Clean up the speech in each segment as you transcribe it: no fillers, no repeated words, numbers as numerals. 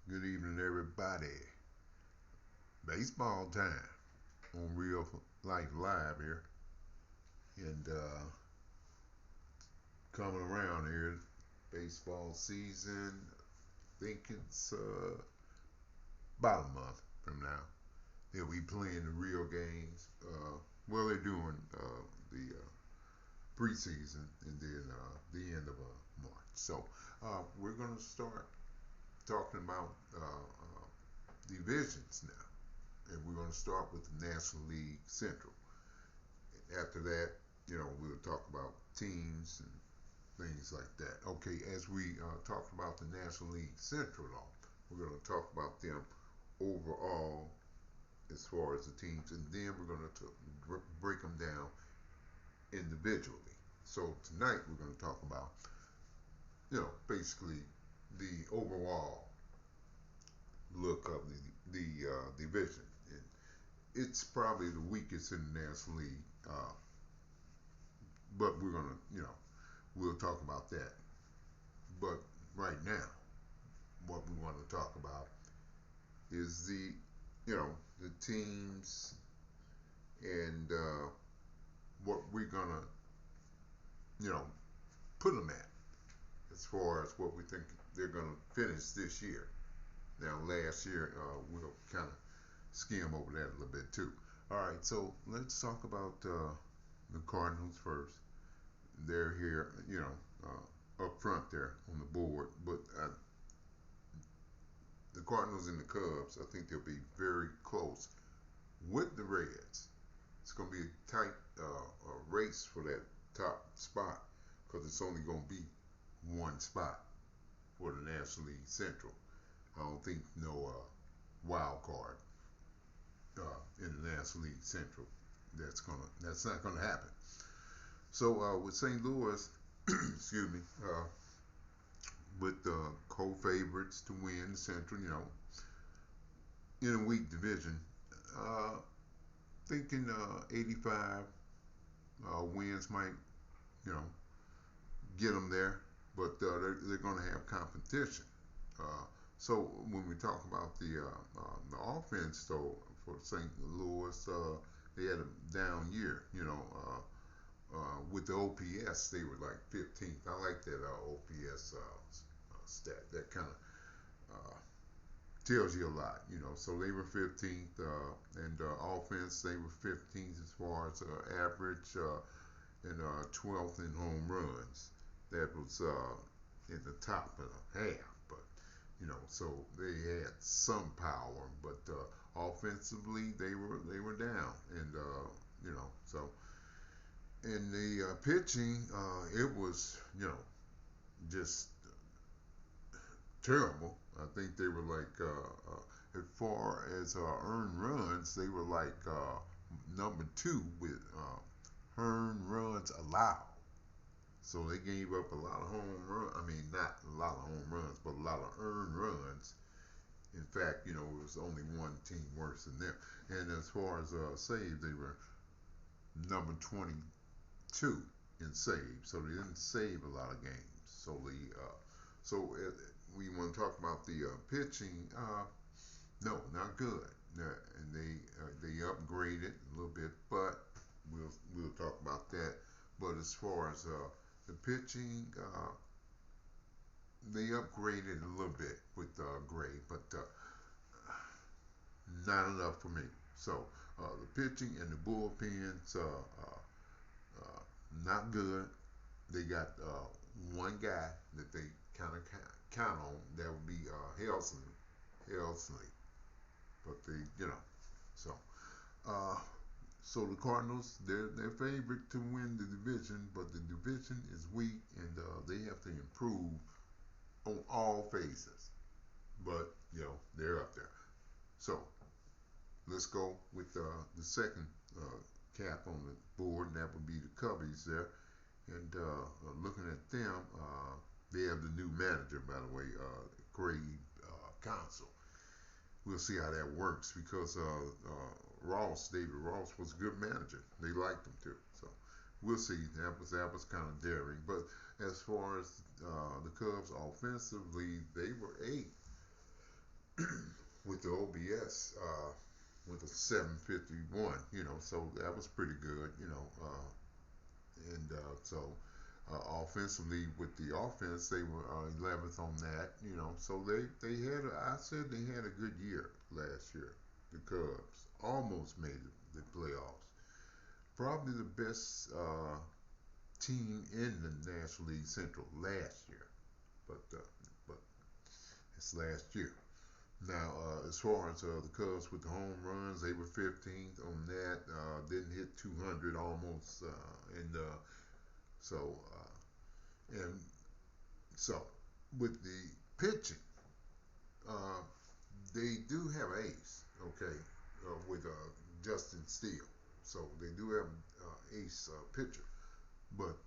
Good evening, everybody. Baseball time on Real Life Live here, and coming around here. Baseball season. I think it's about a month from now. They'll be playing the real games. Well, they're doing the preseason and then the end of March. So we're going to start talking about divisions now, and we're going to start with the National League Central. After that, we'll talk about teams and things like that. Okay, as we talk about the National League Central, we're going to talk about them overall as far as the teams, and then we're going to break them down individually. So tonight we're going to talk about, basically the overall look of the division. And it's probably the weakest in the National League, but we're going to, we'll talk about that. But right now, what we want to talk about is the teams and what we're gonna, you know, put them at as far as what we think they're gonna finish this year. Now, last year we'll kind of skim over that a little bit too. All right, so let's talk about the Cardinals first. They're here, up front there on the board, but the Cardinals and the Cubs, I think they'll be very close with the Reds. It's going to be a tight race for that top spot because it's only going to be one spot for the National League Central. I don't think no wild card in the National League Central. That's not gonna happen. So with St. Louis, excuse me, with the co-favorites to win the Central, in a weak division, uh, thinking 85 wins might, you know, get them there, but they're going to have competition. Uh, so when we talk about the offense, though, for St. Louis, they had a down year. With the OPS, they were like 15th. I like that OPS stat. That kind of tells you a lot. So they were 15th, and offense they were 15th as far as average, and 12th in home runs. That was in the top of the half, but so they had some power, but offensively they were down, and so in the pitching, it was just terrible. I think they were like, as far as earned runs, they were like number two with earned runs allowed. So they gave up a lot of home runs. I mean, not a lot of home runs, but a lot of earned runs. In fact, it was only one team worse than them. And as far as saves, they were number 22 in saves. So they didn't save a lot of games. So we want to talk about the pitching. No, not good. And they upgraded a little bit, but we'll talk about that. But as far as the pitching, they upgraded a little bit with Gray, but not enough for me. So the pitching and the bullpens, not good. They got one guy that they kind of count on. That would be Helsley, but so uh, so the Cardinals, they're favorite to win the division, but the division is weak, and they have to improve on all phases. But they're up there. So let's go with the second cap on the board, and that would be the Cubbies there. And looking at them, they have the new manager, by the way, Craig Council. We'll see how that works because David Ross, was a good manager. They liked him too. So we'll see. That was kind of daring. But as far as the Cubs offensively, they were eighth. with the OBS with a 751. So that was pretty good. And so offensively with the offense, they were 11th on that. So they had I said they had a good year last year. The Cubs almost made the playoffs. Probably the best team in the National League Central last year, but it's last year. Now, as far as the Cubs with the home runs, they were 15th on that. Didn't hit 200 almost, and so and so with the pitching, uh, they do have ace, okay, with Justin Steele. So they do have ace pitcher, but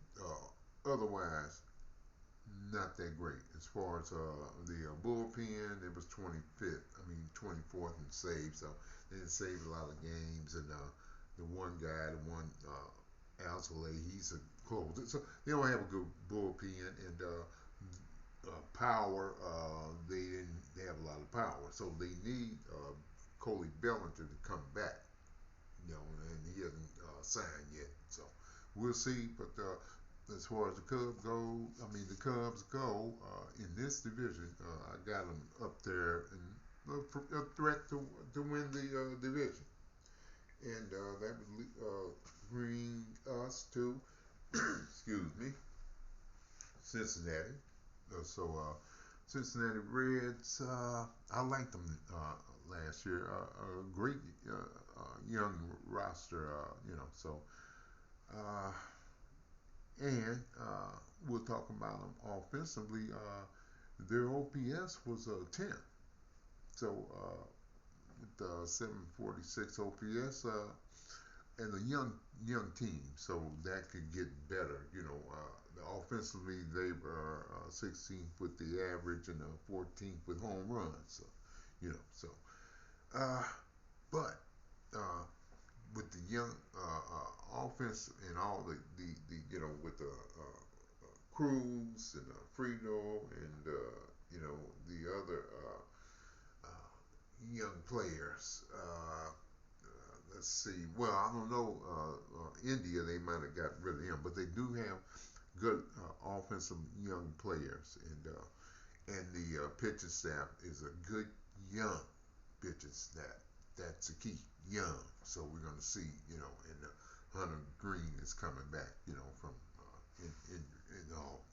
otherwise not that great. As far as the bullpen, it was 25th. I mean 24th in saves. So they didn't save a lot of games, and the one guy, the one Alzolay, he's a closer. So they don't have a good bullpen, and power. They didn't have a lot of power, so they need Coley Bellinger to come back. And he hasn't signed yet. So we'll see. But as far as the Cubs go in this division, I got them up there and a threat to win the division. And that would bring us to, excuse me, Cincinnati. Cincinnati Reds, I liked them last year. A great young roster, uh, and we'll talk about them offensively. Their OPS was 10. So with 746 OPS, and a young team, so that could get better. Offensively, they were 16th with the average and 14th with home runs. So, uh, but with the young offense and all the with the Cruz and Frito and the other young players. Let's see. Well, I don't know. India, they might have got rid of him, but they do have good offensive young players, and the pitching staff is a good young pitching staff. That's the key, young. So we're going to see, and Hunter Green is coming back, from in all,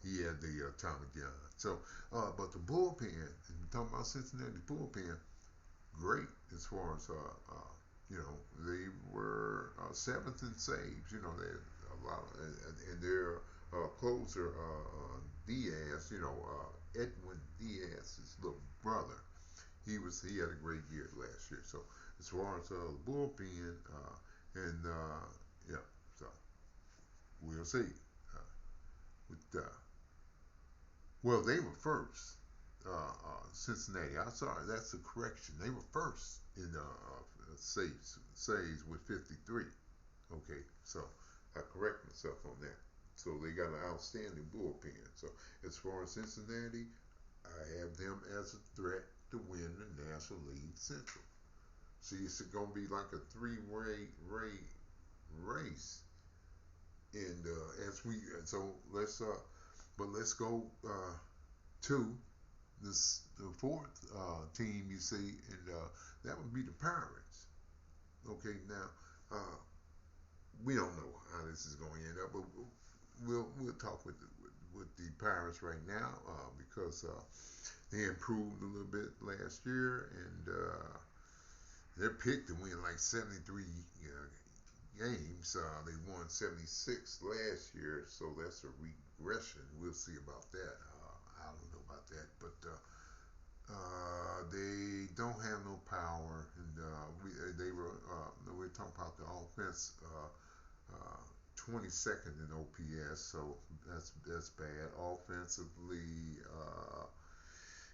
he had the Tommy John. So, but the bullpen, and talking about Cincinnati bullpen, great as far as they were seventh in saves. They had a lot, and their closer Diaz, Edwin Diaz's little brother. He had a great year last year. So as far as the bullpen, and yeah, so we'll see. With well, they were first. Cincinnati. I'm sorry, that's a correction. They were first in saves with 53. Okay, so I correct myself on that. So they got an outstanding bullpen. So as far as Cincinnati, I have them as a threat to win the National League Central. See, it's going to be like a three-way race. And let's go to the fourth team you see, and that would be the Pirates. Okay, now we don't know how this is going to end up, but we'll talk with the Pirates right now because they improved a little bit last year, and they're picked to win like 73 games. They won 76 last year, so that's a regression. We'll see about that. I don't know about that, but they don't have no power, and we're talking about the offense. 22nd in OPS, so that's bad. Offensively,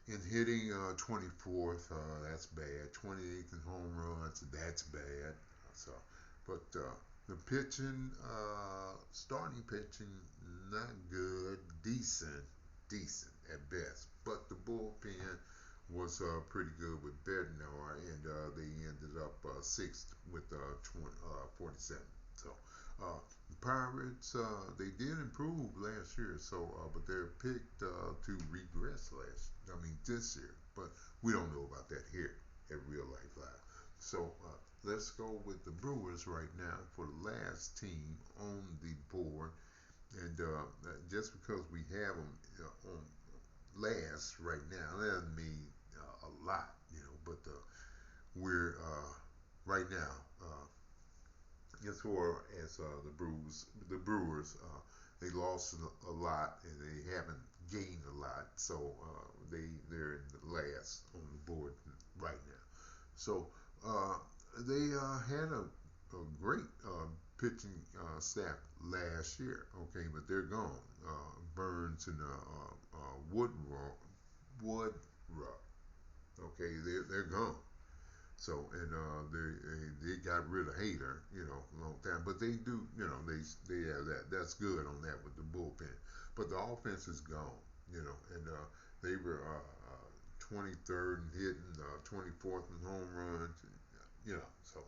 in hitting, 24th, that's bad. 28th in home runs, that's bad. So, but the pitching, starting pitching, not good, decent at best. But the bullpen was pretty good with Bednar, and they ended up sixth with 47. So the Pirates, they did improve last year, so but they're picked to regress this year. But we don't know about that here at Real Life Live. So let's go with the Brewers right now for the last team on the board. And just because we have them on last right now, that doesn't mean a lot, But we're right now, as far as the Brewers, they lost a lot and they haven't gained a lot, so they're in the last on the board right now. So they had a great pitching staff last year, okay, but they're gone. Burns and Woodruff, okay, they're gone. So and they got rid of Hader, a long time. But they do, they have that. That's good on that with the bullpen. But the offense is gone, and they were 23rd in hitting, 24th in home runs, So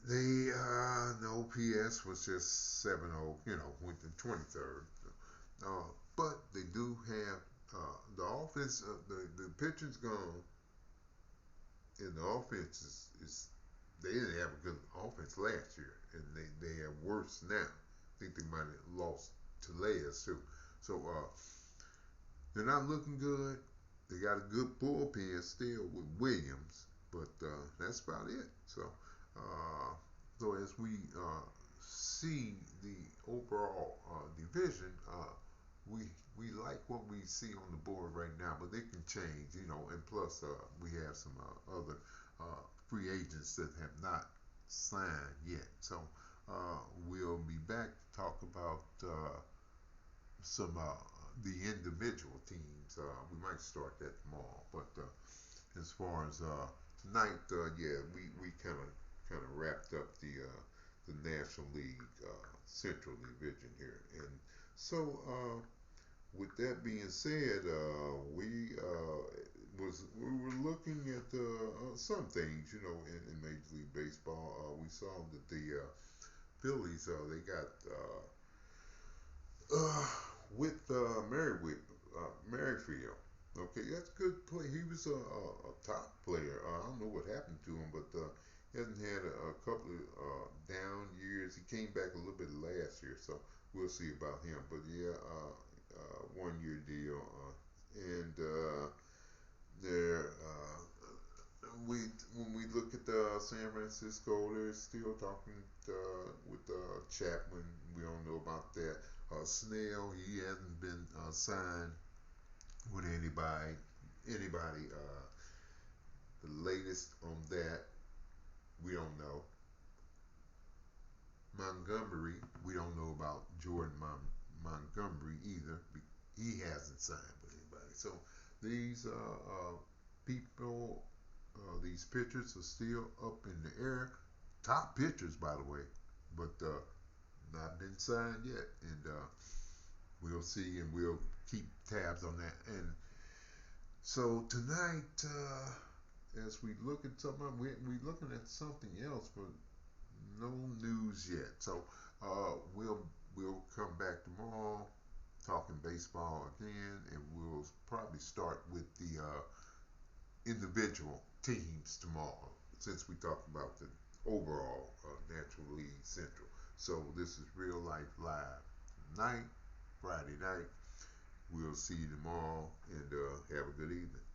they the OPS was just 7.0, went to 23rd. But they do have the offense. The pitching's gone. And the offense is they didn't have a good offense last year, and they have worse now. I think they might have lost to Leas too. So they're not looking good. They got a good bullpen still with Williams, but that's about it. So as we see the overall division, we like what we see on the board right now, but they can change, And plus, we have some other free agents that have not signed yet. So we'll be back to talk about some the individual teams. We might start that tomorrow, but as far as tonight, we kind of wrapped up the National League Central Division here, and so. With that being said, we were looking at some things, in Major League Baseball. We saw that the Phillies they got with Merrifield. Okay, that's a good play. He was a top player. I don't know what happened to him, but he hasn't had a couple of down years. He came back a little bit last year, so we'll see about him. But yeah. 1 year deal, and there when we look at San Francisco, they're still talking with Chapman. We don't know about that. Snell, he hasn't been signed with anybody. The latest on that, we don't know. Montgomery, we don't know about Jordan Montgomery either. He hasn't signed with anybody. So these people, these pitchers are still up in the air. Top pitchers, by the way, but not been signed yet. And we'll see, and we'll keep tabs on that. And so tonight, as we look at something, we're looking at something else, but no news yet. So we'll come back tomorrow talking baseball again, and we'll probably start with the individual teams tomorrow, since we talked about the overall National League Central. So this is Real Life Live night, Friday night. We'll see you tomorrow, and have a good evening.